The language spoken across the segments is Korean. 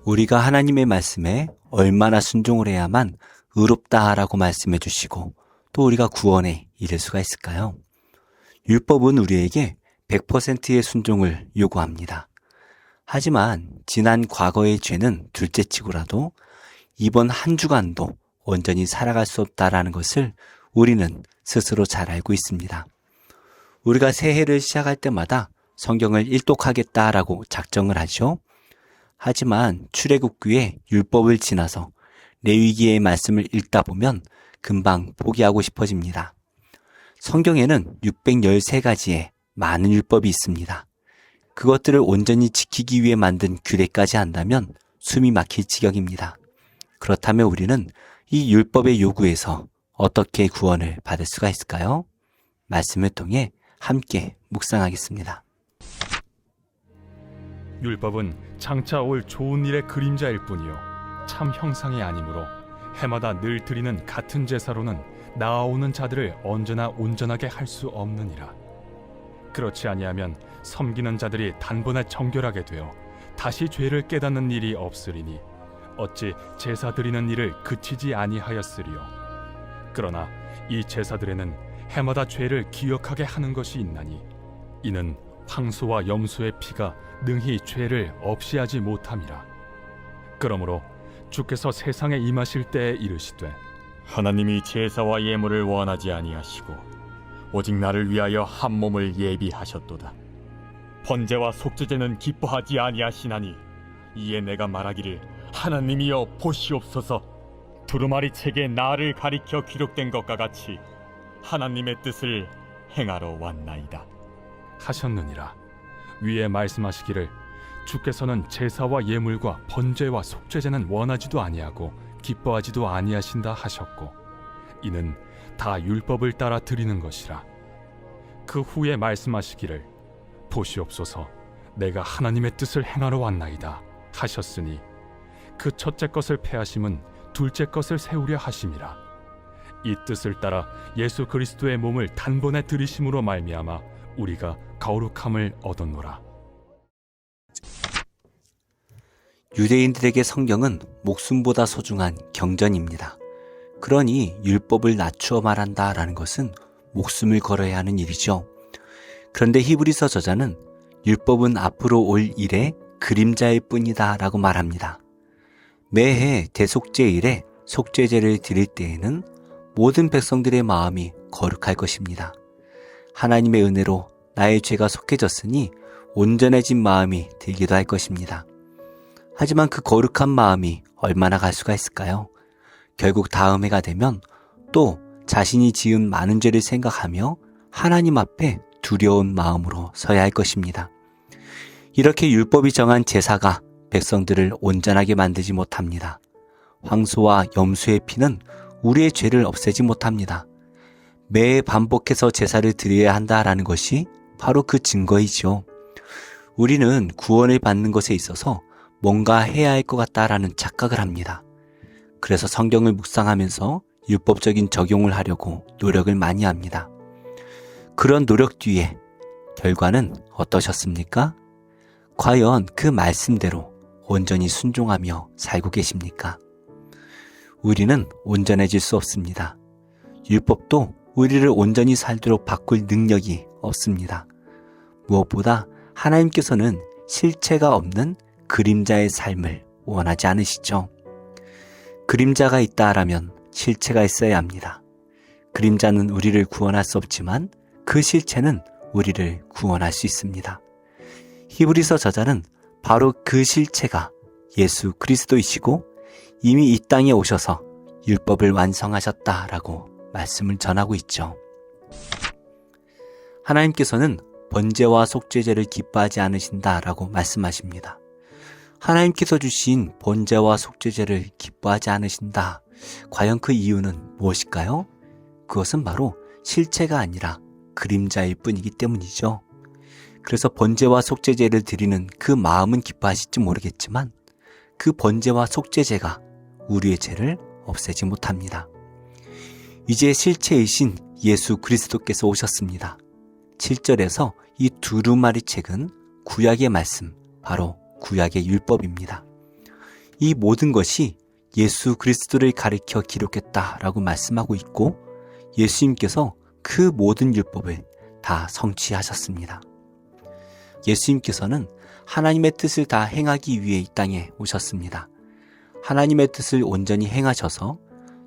우리가 하나님의 말씀에 얼마나 순종을 해야만 의롭다라고 말씀해 주시고 또 우리가 구원에 이를 수가 있을까요? 율법은 우리에게 100%의 순종을 요구합니다. 하지만 지난 과거의 죄는 둘째치고라도 이번 한 주간도 온전히 살아갈 수 없다라는 것을 우리는 스스로 잘 알고 있습니다. 우리가 새해를 시작할 때마다 성경을 일독하겠다라고 작정을 하죠. 하지만 출애굽기의 율법을 지나서 레위기의 말씀을 읽다 보면 금방 포기하고 싶어집니다. 성경에는 613가지의 많은 율법이 있습니다. 그것들을 온전히 지키기 위해 만든 규례까지 한다면 숨이 막힐 지경입니다. 그렇다면 우리는 이 율법의 요구에서 어떻게 구원을 받을 수가 있을까요? 말씀을 통해 함께 묵상하겠습니다. 율법은 장차 올 좋은 일의 그림자일 뿐이요 참 형상이 아니므로 해마다 늘 드리는 같은 제사로는 나아오는 자들을 언제나 온전하게 할 수 없느니라. 그렇지 아니하면 섬기는 자들이 단번에 정결하게 되어 다시 죄를 깨닫는 일이 없으리니 어찌 제사 드리는 일을 그치지 아니하였으리요. 그러나 이 제사들에는 해마다 죄를 기억하게 하는 것이 있나니 이는 황소와 염소의 피가 능히 죄를 없이 하지 못함이라. 그러므로 주께서 세상에 임하실 때에 이르시되 하나님이 제사와 예물을 원하지 아니하시고 오직 나를 위하여 한 몸을 예비하셨도다. 번제와 속죄제는 기뻐하지 아니하시나니 이에 내가 말하기를 하나님이여 보시옵소서. 두루마리 책에 나를 가리켜 기록된 것과 같이 하나님의 뜻을 행하러 왔나이다 하셨느니라. 위에 말씀하시기를 주께서는 제사와 예물과 번제와 속죄제는 원하지도 아니하고 기뻐하지도 아니하신다 하셨고 이는 다 율법을 따라 드리는 것이라. 그 후에 말씀하시기를 보시옵소서 내가 하나님의 뜻을 행하러 왔나이다 하셨으니 그 첫째 것을 폐하심은 둘째 것을 세우려 하심이라. 이 뜻을 따라 예수 그리스도의 몸을 단번에 들이심으로 말미암아 우리가 거룩함을 얻었노라. 유대인들에게 성경은 목숨보다 소중한 경전입니다. 그러니 율법을 낮추어 말한다라는 것은 목숨을 걸어야 하는 일이죠. 그런데 히브리서 저자는 율법은 앞으로 올 일의 그림자일 뿐이다 라고 말합니다. 매해 대속죄일에 속죄제를 드릴 때에는 모든 백성들의 마음이 거룩할 것입니다. 하나님의 은혜로 나의 죄가 속해졌으니 온전해진 마음이 들기도 할 것입니다. 하지만 그 거룩한 마음이 얼마나 갈 수가 있을까요? 결국 다음 해가 되면 또 자신이 지은 많은 죄를 생각하며 하나님 앞에 두려운 마음으로 서야 할 것입니다. 이렇게 율법이 정한 제사가 백성들을 온전하게 만들지 못합니다. 황소와 염소의 피는 우리의 죄를 없애지 못합니다. 매해 반복해서 제사를 드려야 한다라는 것이 바로 그 증거이죠. 우리는 구원을 받는 것에 있어서 뭔가 해야 할 것 같다라는 착각을 합니다. 그래서 성경을 묵상하면서 율법적인 적용을 하려고 노력을 많이 합니다. 그런 노력 뒤에 결과는 어떠셨습니까? 과연 그 말씀대로 온전히 순종하며 살고 계십니까? 우리는 온전해질 수 없습니다. 율법도 우리를 온전히 살도록 바꿀 능력이 없습니다. 무엇보다 하나님께서는 실체가 없는 그림자의 삶을 원하지 않으시죠. 그림자가 있다라면 실체가 있어야 합니다. 그림자는 우리를 구원할 수 없지만 그 실체는 우리를 구원할 수 있습니다. 히브리서 저자는 바로 그 실체가 예수 그리스도이시고 이미 이 땅에 오셔서 율법을 완성하셨다라고 말씀을 전하고 있죠. 하나님께서는 번제와 속죄제를 기뻐하지 않으신다라고 말씀하십니다. 하나님께서 주신 번제와 속죄제를 기뻐하지 않으신다. 과연 그 이유는 무엇일까요? 그것은 바로 실체가 아니라 그림자일 뿐이기 때문이죠. 그래서 번제와 속죄제를 드리는 그 마음은 기뻐하실지 모르겠지만 그 번제와 속죄제가 우리의 죄를 없애지 못합니다. 이제 실체이신 예수 그리스도께서 오셨습니다. 7절에서 이 두루마리 책은 구약의 말씀, 바로 구약의 율법입니다. 이 모든 것이 예수 그리스도를 가리켜 기록했다라고 말씀하고 있고 예수님께서 그 모든 율법을 다 성취하셨습니다. 예수님께서는 하나님의 뜻을 다 행하기 위해 이 땅에 오셨습니다. 하나님의 뜻을 온전히 행하셔서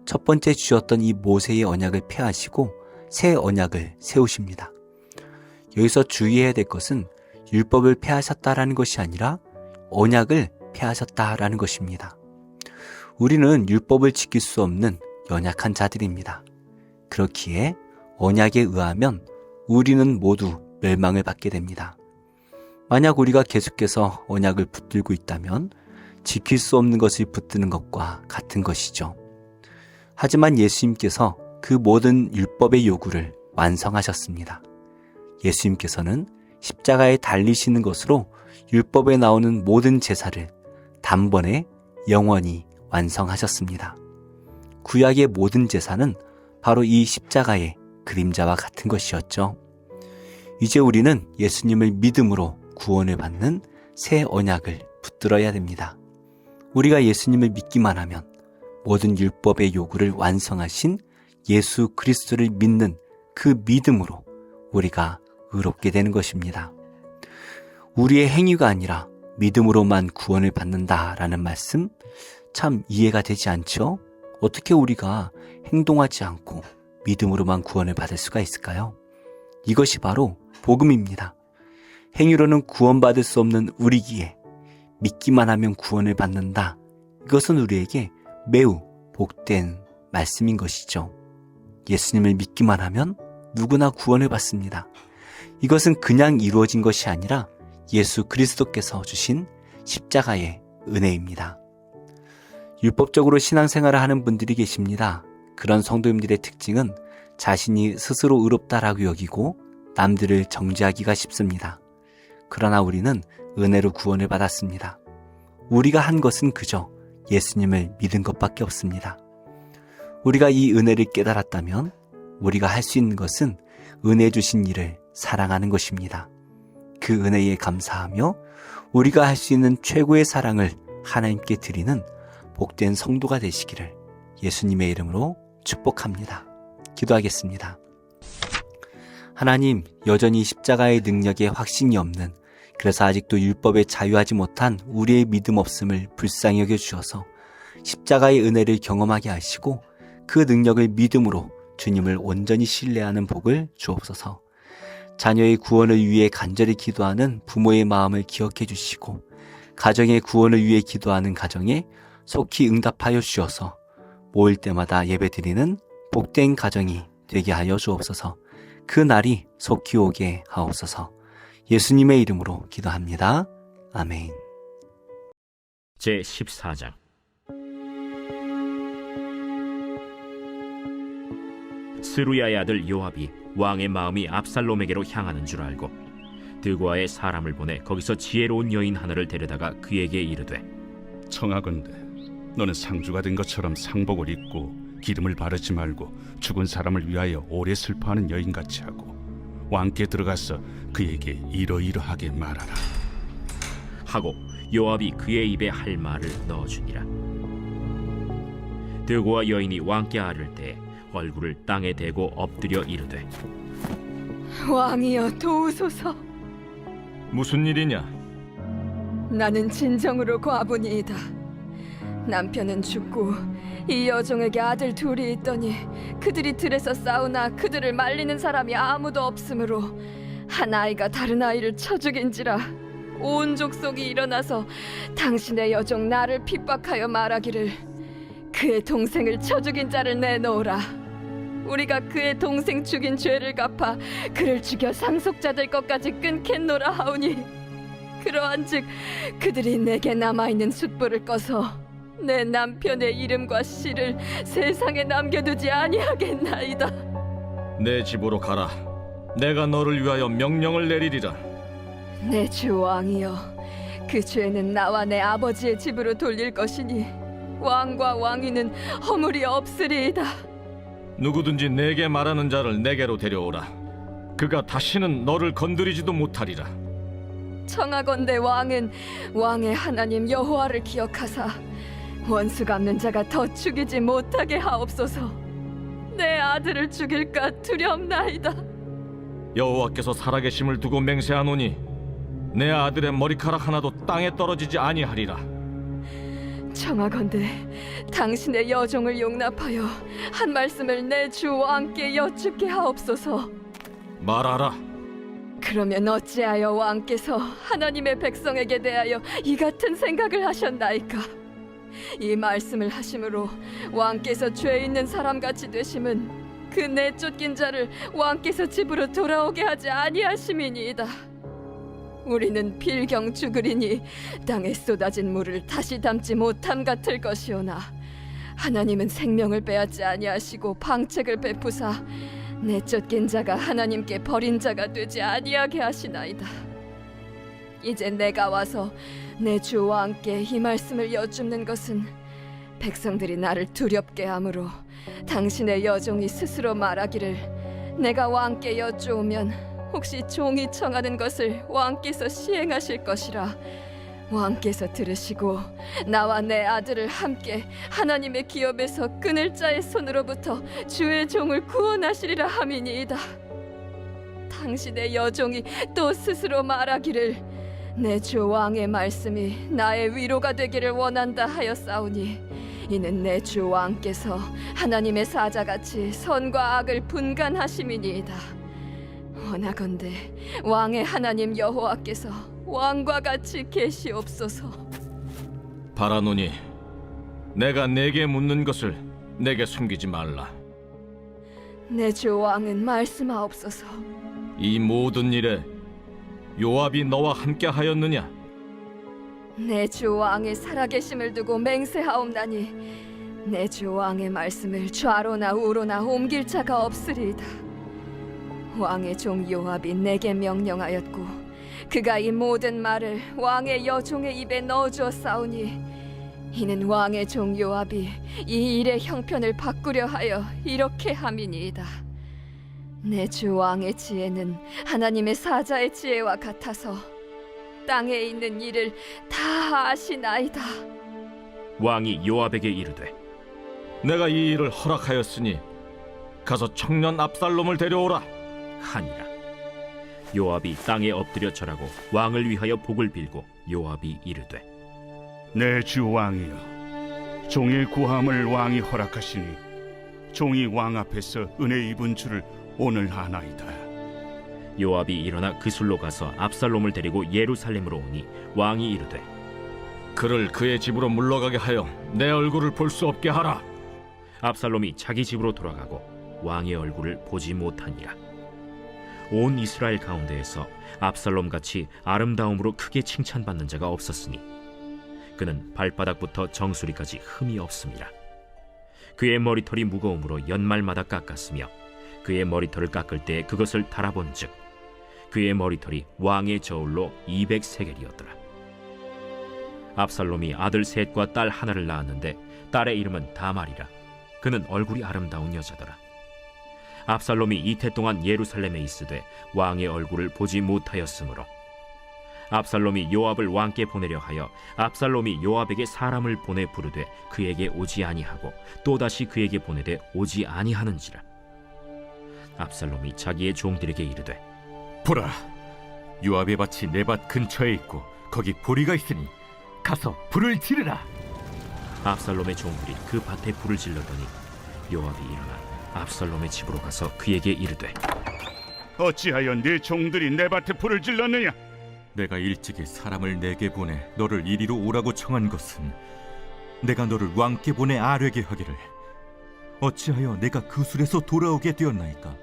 첫 번째 주셨던 이 모세의 언약을 폐하시고 새 언약을 세우십니다. 여기서 주의해야 될 것은 율법을 폐하셨다라는 것이 아니라 언약을 폐하셨다라는 것입니다. 우리는 율법을 지킬 수 없는 연약한 자들입니다. 그렇기에 언약에 의하면 우리는 모두 멸망을 받게 됩니다. 만약 우리가 계속해서 언약을 붙들고 있다면 지킬 수 없는 것을 붙드는 것과 같은 것이죠. 하지만 예수님께서 그 모든 율법의 요구를 완성하셨습니다. 예수님께서는 십자가에 달리시는 것으로 율법에 나오는 모든 제사를 단번에 영원히 완성하셨습니다. 구약의 모든 제사는 바로 이 십자가의 그림자와 같은 것이었죠. 이제 우리는 예수님을 믿음으로 구원을 받는 새 언약을 붙들어야 됩니다. 우리가 예수님을 믿기만 하면 모든 율법의 요구를 완성하신 예수 그리스도를 믿는 그 믿음으로 우리가 의롭게 되는 것입니다. 우리의 행위가 아니라 믿음으로만 구원을 받는다라는 말씀 참 이해가 되지 않죠? 어떻게 우리가 행동하지 않고 믿음으로만 구원을 받을 수가 있을까요? 이것이 바로 복음입니다. 행위로는 구원받을 수 없는 우리기에 믿기만 하면 구원을 받는다. 이것은 우리에게 매우 복된 말씀인 것이죠. 예수님을 믿기만 하면 누구나 구원을 받습니다. 이것은 그냥 이루어진 것이 아니라 예수 그리스도께서 주신 십자가의 은혜입니다. 율법적으로 신앙생활을 하는 분들이 계십니다. 그런 성도님들의 특징은 자신이 스스로 의롭다라고 여기고 남들을 정죄하기가 쉽습니다. 그러나 우리는 은혜로 구원을 받았습니다. 우리가 한 것은 그저 예수님을 믿은 것밖에 없습니다. 우리가 이 은혜를 깨달았다면 우리가 할 수 있는 것은 은혜 주신 이를 사랑하는 것입니다. 그 은혜에 감사하며 우리가 할 수 있는 최고의 사랑을 하나님께 드리는 복된 성도가 되시기를 예수님의 이름으로 축복합니다. 기도하겠습니다. 하나님, 여전히 십자가의 능력에 확신이 없는, 그래서 아직도 율법에 자유하지 못한 우리의 믿음 없음을 불쌍히 여겨주셔서 십자가의 은혜를 경험하게 하시고 그 능력을 믿음으로 주님을 온전히 신뢰하는 복을 주옵소서. 자녀의 구원을 위해 간절히 기도하는 부모의 마음을 기억해 주시고 가정의 구원을 위해 기도하는 가정에 속히 응답하여 주셔서 모일 때마다 예배드리는 복된 가정이 되게 하여 주옵소서. 그 날이 속히 오게 하옵소서. 예수님의 이름으로 기도합니다. 아멘. 제14장 스루야의 아들 요압이 왕의 마음이 압살롬에게로 향하는 줄 알고 드고아의 사람을 보내 거기서 지혜로운 여인 하나를 데려다가 그에게 이르되 청하건대 너는 상주가 된 것처럼 상복을 입고 기름을 바르지 말고 죽은 사람을 위하여 오래 슬퍼하는 여인같이 하고 왕께 들어가서 그에게 이러이러하게 말하라 하고 요압이 그의 입에 할 말을 넣어주니라. 드고아 여인이 왕께 아를 때 얼굴을 땅에 대고 엎드려 이르되 왕이여 도우소서. 무슨 일이냐? 나는 진정으로 과부니이다. 남편은 죽고 이 여종에게 아들 둘이 있더니 그들이 들에서 싸우나 그들을 말리는 사람이 아무도 없으므로 한 아이가 다른 아이를 쳐 죽인지라. 온 족속이 일어나서 당신의 여종 나를 핍박하여 말하기를 그의 동생을 쳐 죽인 자를 내놓으라. 우리가 그의 동생 죽인 죄를 갚아 그를 죽여 상속자 될 것까지 끊겠노라 하오니 그러한즉 그들이 내게 남아있는 숫불을 꺼서 내 남편의 이름과 씨를 세상에 남겨두지 아니하겠나이다. 내 집으로 가라. 내가 너를 위하여 명령을 내리리라. 내 주 왕이여, 그 죄는 나와 내 아버지의 집으로 돌릴 것이니 왕과 왕위는 허물이 없으리이다. 누구든지 내게 말하는 자를 내게로 데려오라. 그가 다시는 너를 건드리지도 못하리라. 청하건대 왕은 왕의 하나님 여호와를 기억하사 원수 갚는 자가 더 죽이지 못하게 하옵소서. 내 아들을 죽일까 두렵나이다. 여호와께서 살아계심을 두고 맹세하노니 내 아들의 머리카락 하나도 땅에 떨어지지 아니하리라. 청하건대 당신의 여종을 용납하여 한 말씀을 내 주 왕께 여쭙게 하옵소서. 말하라. 그러면 어찌하여 왕께서 하나님의 백성에게 대하여 이 같은 생각을 하셨나이까? 이 말씀을 하심으로 왕께서 죄 있는 사람같이 되심은 그 내쫓긴 자를 왕께서 집으로 돌아오게 하지 아니하심이니이다. 우리는 필경 죽으리니 땅에 쏟아진 물을 다시 담지 못함 같을 것이오나 하나님은 생명을 빼앗지 아니하시고 방책을 베푸사 내쫓긴 자가 하나님께 버린 자가 되지 아니하게 하시나이다. 이제 내가 와서 내 주 왕께 이 말씀을 여쭙는 것은 백성들이 나를 두렵게 하므로 당신의 여종이 스스로 말하기를 내가 왕께 여쭈오면 혹시 종이 청하는 것을 왕께서 시행하실 것이라 왕께서 들으시고 나와 내 아들을 함께 하나님의 기업에서 끊을 자의 손으로부터 주의 종을 구원하시리라 함이니이다. 당신의 여종이 또 스스로 말하기를 내 주 왕의 말씀이 나의 위로가 되기를 원한다 하였사오니 이는 내 주 왕께서 하나님의 사자같이 선과 악을 분간하심이니이다. 원하건대 왕의 하나님 여호와께서 왕과 같이 계시옵소서. 바라노니 내가 내게 묻는 것을 내게 숨기지 말라. 내 주 왕은 말씀하옵소서. 이 모든 일에 요압이 너와 함께 하였느냐? 내 주 왕의 살아계심을 두고 맹세하옵나니 내 주 왕의 말씀을 좌로나 우로나 옮길 자가 없으리이다. 왕의 종 요압이 내게 명령하였고 그가 이 모든 말을 왕의 여종의 입에 넣어주었사오니 이는 왕의 종 요압이 이 일의 형편을 바꾸려 하여 이렇게 함이니이다. 내 주 왕의 지혜는 하나님의 사자의 지혜와 같아서 땅에 있는 일을 다 아시나이다. 왕이 요압에게 이르되 내가 이 일을 허락하였으니 가서 청년 압살롬을 데려오라 하니라. 요압이 땅에 엎드려 절하고 왕을 위하여 복을 빌고 요압이 이르되 내 주 왕이여, 종의 구함을 왕이 허락하시니 종이 왕 앞에서 은혜 입은 줄을 오늘 아나이다. 요압이 일어나 그술로 가서 압살롬을 데리고 예루살렘으로 오니 왕이 이르되 그를 그의 집으로 물러가게 하여 내 얼굴을 볼 수 없게 하라. 압살롬이 자기 집으로 돌아가고 왕의 얼굴을 보지 못하니라. 온 이스라엘 가운데에서 압살롬같이 아름다움으로 크게 칭찬받는 자가 없었으니 그는 발바닥부터 정수리까지 흠이 없음이라. 그의 머리털이 무거움으로 연말마다 깎았으며 그의 머리털을 깎을 때 그것을 달아본즉 그의 머리털이 왕의 저울로 200세겔이었더라. 압살롬이 아들 셋과 딸 하나를 낳았는데 딸의 이름은 다말이라. 그는 얼굴이 아름다운 여자더라. 압살롬이 이태 동안 예루살렘에 있으되 왕의 얼굴을 보지 못하였으므로 압살롬이 요압을 왕께 보내려 하여 압살롬이 요압에게 사람을 보내 부르되 그에게 오지 아니하고 또다시 그에게 보내되 오지 아니하는지라. 압살롬이 자기의 종들에게 이르되 보라, 요압의 밭이 내 밭 근처에 있고 거기 보리가 있으니 가서 불을 지르라. 압살롬의 종들이 그 밭에 불을 질렀더니 요압이 일어나 압살롬의 집으로 가서 그에게 이르되 어찌하여 네 종들이 내 밭에 불을 질렀느냐? 내가 일찍이 사람을 내게 보내 너를 이리로 오라고 청한 것은 내가 너를 왕께 보내 아뢰게 하기를 어찌하여 내가 그 술에서 돌아오게 되었나이까?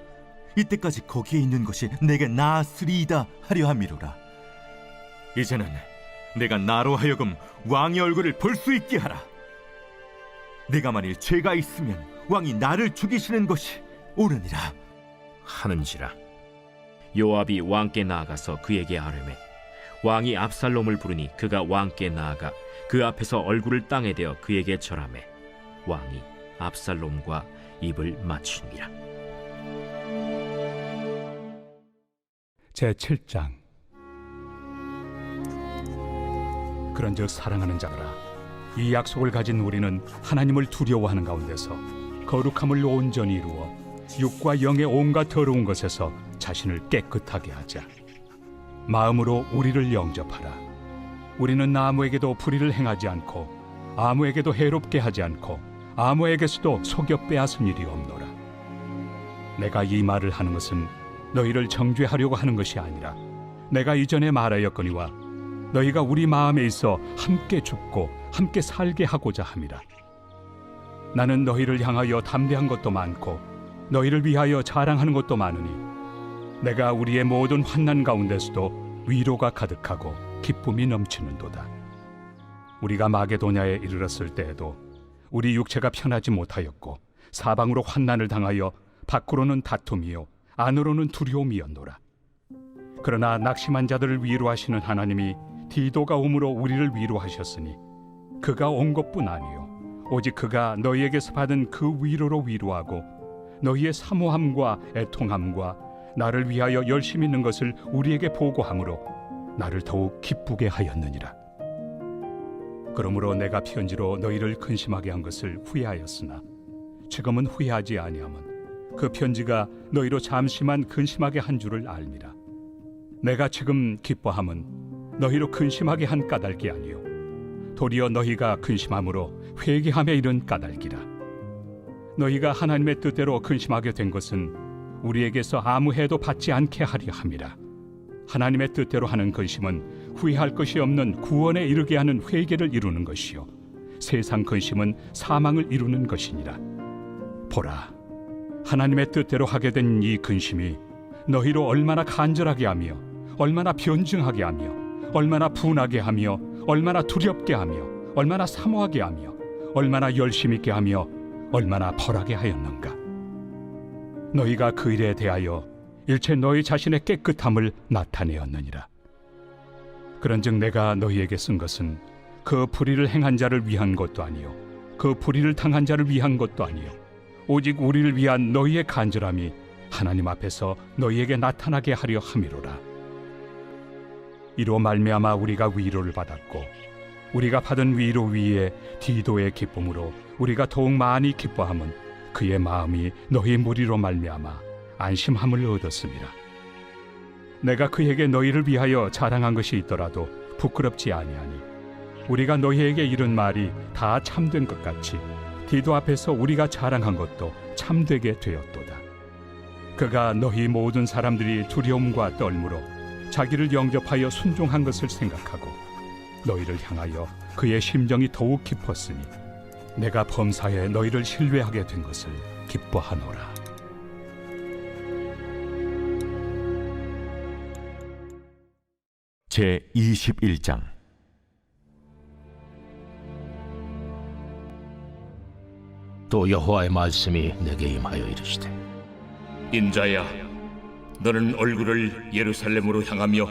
이때까지 거기에 있는 것이 내게 나았으리이다 하려 함이로라. 이제는 내가 나로 하여금 왕의 얼굴을 볼 수 있게 하라. 내가 만일 죄가 있으면 왕이 나를 죽이시는 것이 옳으니라 하는지라. 요압이 왕께 나아가서 그에게 아뢰매 왕이 압살롬을 부르니 그가 왕께 나아가 그 앞에서 얼굴을 땅에 대어 그에게 절하매 왕이 압살롬과 입을 맞추니라. 제7장. 그런즉 사랑하는 자들아, 이 약속을 가진 우리는 하나님을 두려워하는 가운데서 거룩함을 온전히 이루어 육과 영의 온갖 더러운 것에서 자신을 깨끗하게 하자. 마음으로 우리를 영접하라. 우리는 아무에게도 불의를 행하지 않고 아무에게도 해롭게 하지 않고 아무에게서도 속여 빼앗은 일이 없노라. 내가 이 말을 하는 것은 너희를 정죄하려고 하는 것이 아니라 내가 이전에 말하였거니와 너희가 우리 마음에 있어 함께 죽고 함께 살게 하고자 함이라. 나는 너희를 향하여 담대한 것도 많고 너희를 위하여 자랑하는 것도 많으니 내가 우리의 모든 환난 가운데서도 위로가 가득하고 기쁨이 넘치는도다. 우리가 마게도냐에 이르렀을 때에도 우리 육체가 편하지 못하였고 사방으로 환난을 당하여 밖으로는 다툼이요 안으로는 두려움이었노라. 그러나 낙심한 자들을 위로하시는 하나님이 디도가 옴으로 우리를 위로하셨으니 그가 온 것뿐 아니요 오직 그가 너희에게서 받은 그 위로로 위로하고 너희의 사모함과 애통함과 나를 위하여 열심히 있는 것을 우리에게 보고함으로 나를 더욱 기쁘게 하였느니라. 그러므로 내가 편지로 너희를 근심하게 한 것을 후회하였으나 지금은 후회하지 아니함은 그 편지가 너희로 잠시만 근심하게 한 줄을 알미라. 내가 지금 기뻐함은 너희로 근심하게 한 까닭이 아니요 도리어 너희가 근심함으로 회개함에 이른 까닭이라. 너희가 하나님의 뜻대로 근심하게 된 것은 우리에게서 아무 해도 받지 않게 하려 함이라. 하나님의 뜻대로 하는 근심은 후회할 것이 없는 구원에 이르게 하는 회개를 이루는 것이요 세상 근심은 사망을 이루는 것이니라. 보라, 하나님의 뜻대로 하게 된 이 근심이 너희로 얼마나 간절하게 하며 얼마나 변증하게 하며 얼마나 분하게 하며 얼마나 두렵게 하며 얼마나 사모하게 하며 얼마나 열심 있게 하며 얼마나 벌하게 하였는가. 너희가 그 일에 대하여 일체 너희 자신의 깨끗함을 나타내었느니라. 그런즉 내가 너희에게 쓴 것은 그 불의를 행한 자를 위한 것도 아니요 그 불의를 당한 자를 위한 것도 아니요 오직 우리를 위한 너희의 간절함이 하나님 앞에서 너희에게 나타나게 하려 함이로라. 이로 말미암아 우리가 위로를 받았고 우리가 받은 위로 위에 디도의 기쁨으로 우리가 더욱 많이 기뻐함은 그의 마음이 너희 무리로 말미암아 안심함을 얻었음이라. 내가 그에게 너희를 위하여 자랑한 것이 있더라도 부끄럽지 아니하니 우리가 너희에게 이른 말이 다 참된 것 같이 디도 앞에서 우리가 자랑한 것도 참되게 되었도다. 그가 너희 모든 사람들이 두려움과 떨므로 자기를 영접하여 순종한 것을 생각하고 너희를 향하여 그의 심정이 더욱 깊었으니 내가 범사에 너희를 신뢰하게 된 것을 기뻐하노라. 제 21장. 또 여호와의 말씀이 내게 임하여 이르시되 인자야, 너는 얼굴을 예루살렘으로 향하며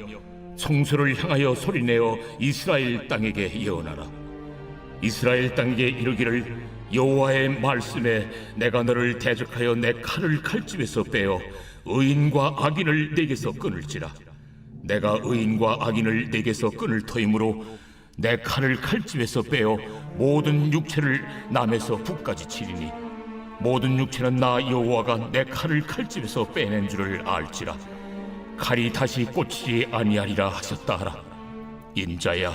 성소를 향하여 소리내어 이스라엘 땅에게 예언하라. 이스라엘 땅에게 이르기를 여호와의 말씀에 내가 너를 대적하여 내 칼을 칼집에서 빼어 의인과 악인을 내게서 끊을지라. 내가 의인과 악인을 내게서 끊을 터이므로 내 칼을 칼집에서 빼어 모든 육체를 남에서 북까지 치리니 모든 육체는 나 여호와가 내 칼을 칼집에서 빼낸 줄을 알지라. 칼이 다시 꽂히지 아니하리라 하셨다 하라. 인자야,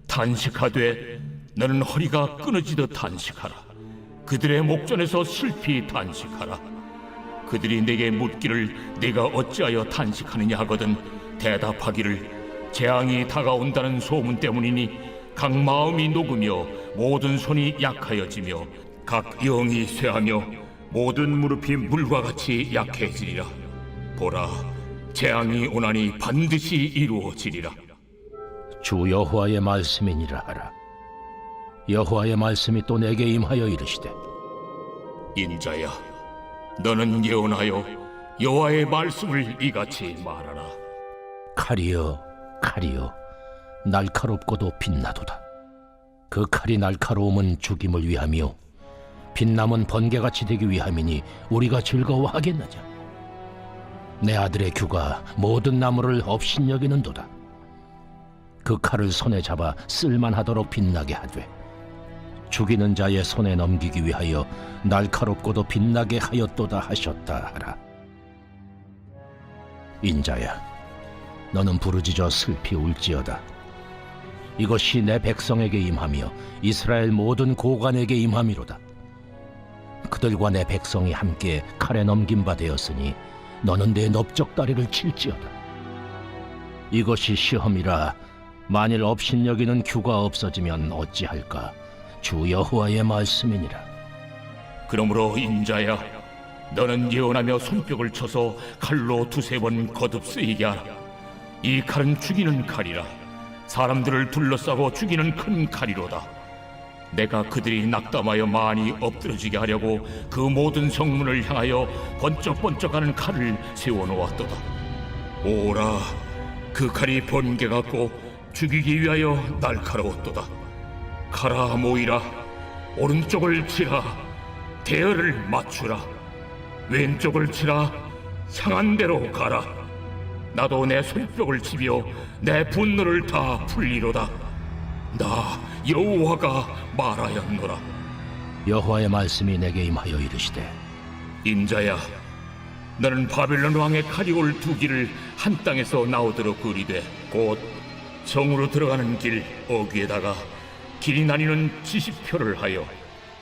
단식하되 너는 허리가 끊어지듯 단식하라. 그들의 목전에서 슬피 단식하라. 그들이 내게 묻기를 네가 어찌하여 단식하느냐 하거든 대답하기를 재앙이 다가온다는 소문 때문이니 각 마음이 녹으며 모든 손이 약하여지며 각 영이 쇠하며 모든 무릎이 물과 같이 약해지리라. 보라, 재앙이 오나니 반드시 이루어지리라. 주 여호와의 말씀이니라 하라. 여호와의 말씀이 또 내게 임하여 이르시되 인자야, 너는 예언하여 여호와의 말씀을 이같이 말하라. 칼이여, 칼이여, 날카롭고도 빛나도다. 그 칼이 날카로움은 죽임을 위함이요 빛남은 번개같이 되기 위함이니 우리가 즐거워하겠느냐. 내 아들의 규가 모든 나무를 업신여기는도다. 그 칼을 손에 잡아 쓸만하도록 빛나게 하되 죽이는 자의 손에 넘기기 위하여 날카롭고도 빛나게 하였도다 하셨다 하라. 인자야, 너는 부르짖어 슬피 울지어다. 이것이 내 백성에게 임하며 이스라엘 모든 고관에게 임함이로다. 그들과 내 백성이 함께 칼에 넘긴 바 되었으니 너는 내 넓적다리를 칠지어다. 이것이 시험이라 만일 업신여기는 규가 없어지면 어찌할까? 주 여호와의 말씀이니라. 그러므로 인자야, 너는 예언하며 손뼉을 쳐서 칼로 두세 번 거듭 쓰이게 하라. 이 칼은 죽이는 칼이라. 사람들을 둘러싸고 죽이는 큰 칼이로다. 내가 그들이 낙담하여 많이 엎드러지게 하려고 그 모든 성문을 향하여 번쩍번쩍하는 칼을 세워놓았도다. 오라, 그 칼이 번개 같고 죽이기 위하여 날카로웠도다. 가라 모이라, 오른쪽을 치라, 대열을 맞추라. 왼쪽을 치라, 향한 대로 가라. 나도 내 손뼉을 치며 내 분노를 다 풀리로다. 나 여호와가 말하였노라. 여호와의 말씀이 내게 임하여 이르시되, 인자야, 너는 바벨론 왕의 칼이 올 두 길을 한 땅에서 나오도록 그리되 곧 성으로 들어가는 길 어귀에다가 길이 나뉘는 지시표를 하여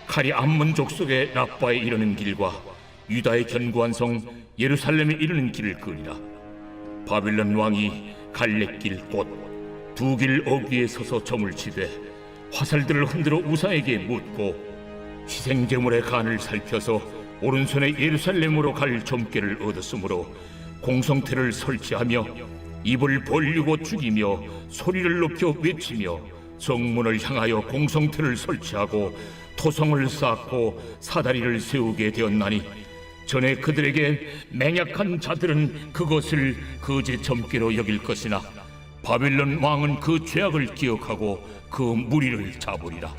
칼이 암몬 족속의 라빠에 이르는 길과 유다의 견고한 성 예루살렘에 이르는 길을 그리라. 바빌론 왕이 갈래길 곧 두 길 어귀에 서서 점을 치되 화살들을 흔들어 우사에게 묻고 희생제물의 간을 살펴서 오른손에 예루살렘으로 갈 점괘를 얻었으므로 공성태를 설치하며 입을 벌리고 죽이며 소리를 높여 외치며 성문을 향하여 공성태를 설치하고 토성을 쌓고 사다리를 세우게 되었나니 전에 그들에게 맹약한 자들은 그것을 거짓 점괘로 여길 것이나 바벨론 왕은 그 죄악을 기억하고 그 무리를 잡으리라.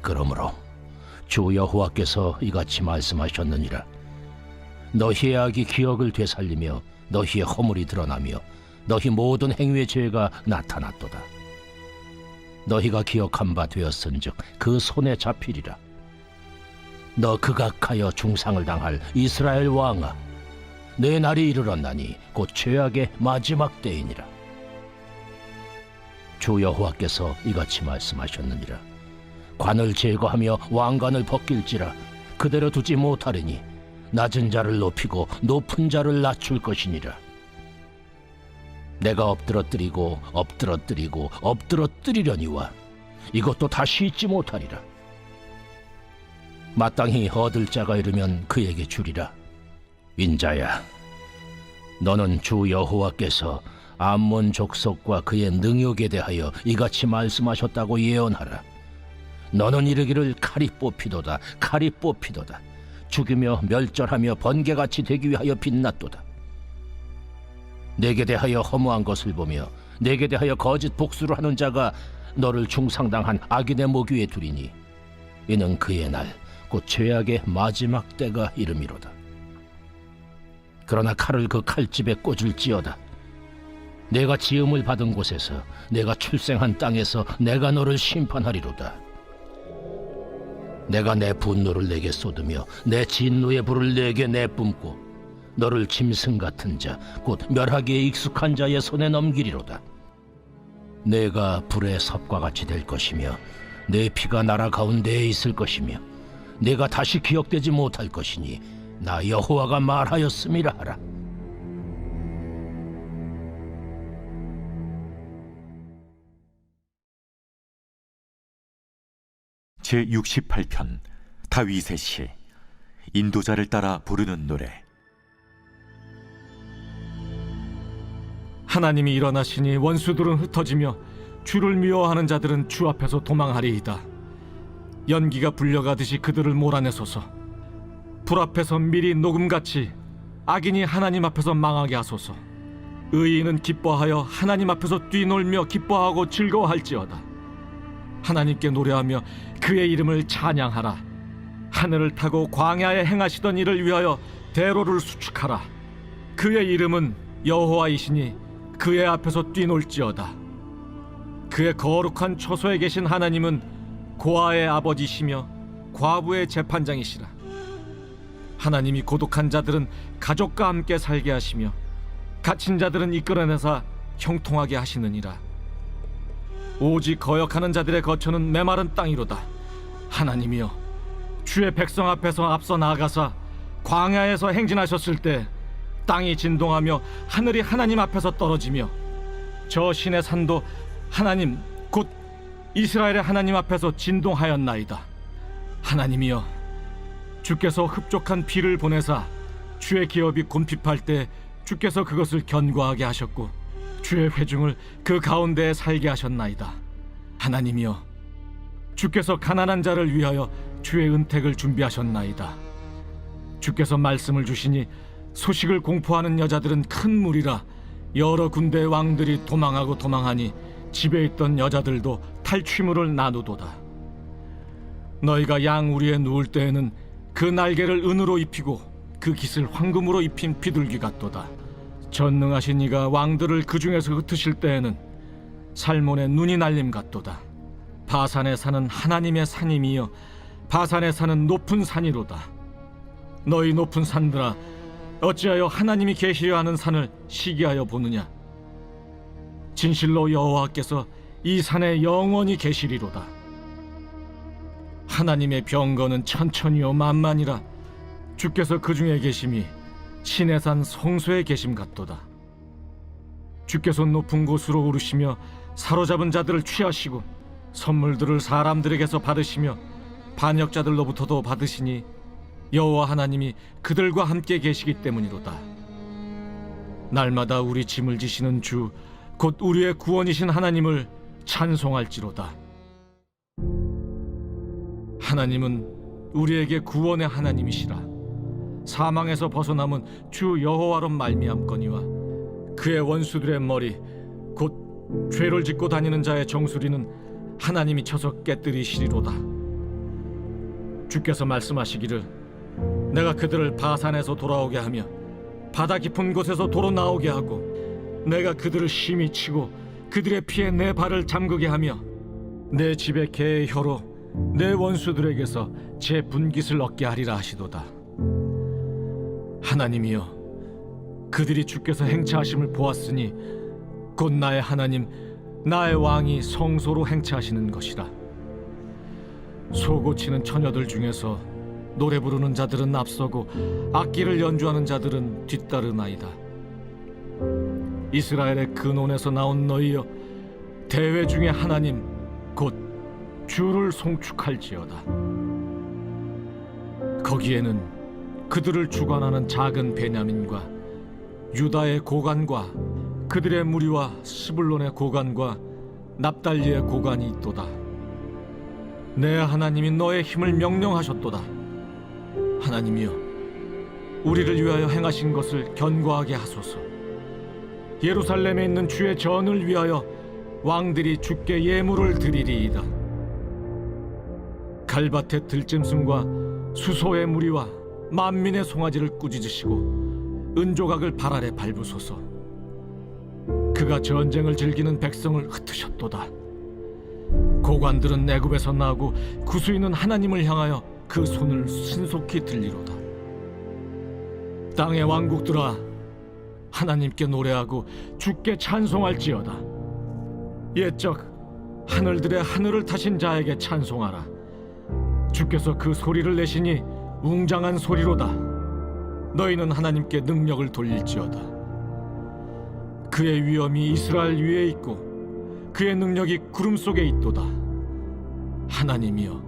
그러므로 주 여호와께서 이같이 말씀하셨느니라. 너희의 악이 기억을 되살리며 너희의 허물이 드러나며 너희 모든 행위의 죄가 나타났도다. 너희가 기억한 바 되었은즉 그 손에 잡히리라. 너 극악하여 중상을 당할 이스라엘 왕아, 내 날이 이르렀나니 곧 죄악의 마지막 때이니라. 주 여호와께서 이같이 말씀하셨느니라. 관을 제거하며 왕관을 벗길지라 그대로 두지 못하리니 낮은 자를 높이고 높은 자를 낮출 것이니라. 내가 엎드러뜨리고 엎드러뜨리고 엎드러뜨리려니와 이것도 다시 잊지 못하리라. 마땅히 얻을 자가 이르면 그에게 주리라. 인자야, 너는 주 여호와께서 암몬 족속과 그의 능욕에 대하여 이같이 말씀하셨다고 예언하라. 너는 이르기를 칼이 뽑히도다, 칼이 뽑히도다. 죽이며 멸절하며 번개같이 되기 위하여 빛났도다. 내게 대하여 허무한 것을 보며 내게 대하여 거짓 복수를 하는 자가 너를 중상당한 악인의 목 위에 두리니 이는 그의 날, 곧 죄악의 마지막 때가 이름이로다. 그러나 칼을 그 칼집에 꽂을지어다. 내가 지음을 받은 곳에서 내가 출생한 땅에서 내가 너를 심판하리로다. 내가 내 분노를 내게 쏟으며 내 진노의 불을 내게 내뿜고 너를 짐승 같은 자, 곧 멸하기에 익숙한 자의 손에 넘기리로다. 내가 불의 섭과 같이 될 것이며 내 피가 나라 가운데에 있을 것이며 내가 다시 기억되지 못할 것이니 나 여호와가 말하였음이라 하라. 제68편 다윗의 시. 인도자를 따라 부르는 노래. 하나님이 일어나시니 원수들은 흩어지며 주를 미워하는 자들은 주 앞에서 도망하리이다. 연기가 불려가듯이 그들을 몰아내소서. 불 앞에서 밀이 녹음같이 악인이 하나님 앞에서 망하게 하소서. 의인은 기뻐하여 하나님 앞에서 뛰놀며 기뻐하고 즐거워할지어다. 하나님께 노래하며 그의 이름을 찬양하라. 하늘을 타고 광야에 행하시던 일을 위하여 대로를 수축하라. 그의 이름은 여호와이시니 그의 앞에서 뛰놀지어다. 그의 거룩한 처소에 계신 하나님은 고아의 아버지시며 과부의 재판장이시라. 하나님이 고독한 자들은 가족과 함께 살게 하시며 갇힌 자들은 이끌어내사 형통하게 하시느니라. 오직 거역하는 자들의 거처는 메마른 땅이로다. 하나님이여, 주의 백성 앞에서 앞서 나아가사 광야에서 행진하셨을 때 땅이 진동하며 하늘이 하나님 앞에서 떨어지며 저 신의 산도 하나님 곧 이스라엘의 하나님 앞에서 진동하였나이다. 하나님이여, 주께서 흡족한 비를 보내사 주의 기업이 곤핍할 때 주께서 그것을 견고하게 하셨고 주의 회중을 그 가운데에 살게 하셨나이다. 하나님이여, 주께서 가난한 자를 위하여 주의 은택을 준비하셨나이다. 주께서 말씀을 주시니 소식을 공포하는 여자들은 큰 무리라. 여러 군대의 왕들이 도망하고 도망하니 집에 있던 여자들도 탈취물을 나누도다. 너희가 양 우리에 누울 때에는 그 날개를 은으로 입히고 그 깃을 황금으로 입힌 비둘기 같도다. 전능하신 이가 왕들을 그 중에서 흩으실 때에는 살몬의 눈이 날림 같도다. 바산에 사는 하나님의 산임이여, 바산에 사는 높은 산이로다. 너희 높은 산들아, 어찌하여 하나님이 계시려 하는 산을 시기하여 보느냐? 진실로 여호와께서 이 산에 영원히 계시리로다. 하나님의 병거는 천천히요 만만이라. 주께서 그 중에 계심이 신의 산 성소에 계심 같도다. 주께서 높은 곳으로 오르시며 사로잡은 자들을 취하시고 선물들을 사람들에게서 받으시며 반역자들로부터도 받으시니 여호와 하나님이 그들과 함께 계시기 때문이로다. 날마다 우리 짐을 지시는 주 곧 우리의 구원이신 하나님을 찬송할지로다. 하나님은 우리에게 구원의 하나님이시라. 사망에서 벗어남은 주 여호와로 말미암거니와 그의 원수들의 머리 곧 죄를 짓고 다니는 자의 정수리는 하나님이 쳐서 깨뜨리시리로다. 주께서 말씀하시기를 내가 그들을 바산에서 돌아오게 하며 바다 깊은 곳에서 도로 나오게 하고 내가 그들을 심히 치고 그들의 피에 내 발을 잠그게 하며 내 집의 개의 혀로 내 원수들에게서 제 분깃을 얻게 하리라 하시도다. 하나님이여, 그들이 주께서 행차하심을 보았으니 곧 나의 하나님 나의 왕이 성소로 행차하시는 것이라. 소고치는 처녀들 중에서 노래 부르는 자들은 앞서고 악기를 연주하는 자들은 뒤따르나이다. 이스라엘의 근원에서 나온 너희여, 대회 중에 하나님 곧 주를 송축할지어다. 거기에는 그들을 주관하는 작은 베냐민과 유다의 고관과 그들의 무리와 스불론의 고관과 납달리의 고관이 있도다. 내 하나님이 너의 힘을 명령하셨도다. 하나님이여, 우리를 위하여 행하신 것을 견고하게 하소서. 예루살렘에 있는 주의 전을 위하여 왕들이 주께 예물을 드리리이다. 갈밭의 들짐승과 수소의 무리와 만민의 송아지를 꾸짖으시고 은조각을 발 아래 밟으소서. 그가 전쟁을 즐기는 백성을 흩으셨도다. 고관들은 애굽에서 나오고 구수인은 하나님을 향하여 그 손을 신속히 들리로다. 땅의 왕국들아, 하나님께 노래하고 주께 찬송할지어다. 옛적 하늘들의 하늘을 타신 자에게 찬송하라. 주께서 그 소리를 내시니 웅장한 소리로다. 너희는 하나님께 능력을 돌릴지어다. 그의 위엄이 이스라엘 위에 있고 그의 능력이 구름 속에 있도다. 하나님이여,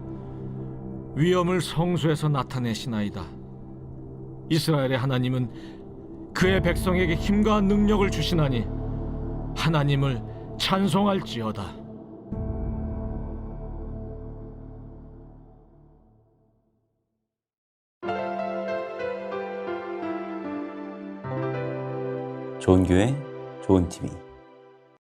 위엄을 성소에서 나타내시나이다. 이스라엘의 하나님은 그의 백성에게 힘과 능력을 주시나니 하나님을 찬송할지어다. 좋은 교회, 좋은 TV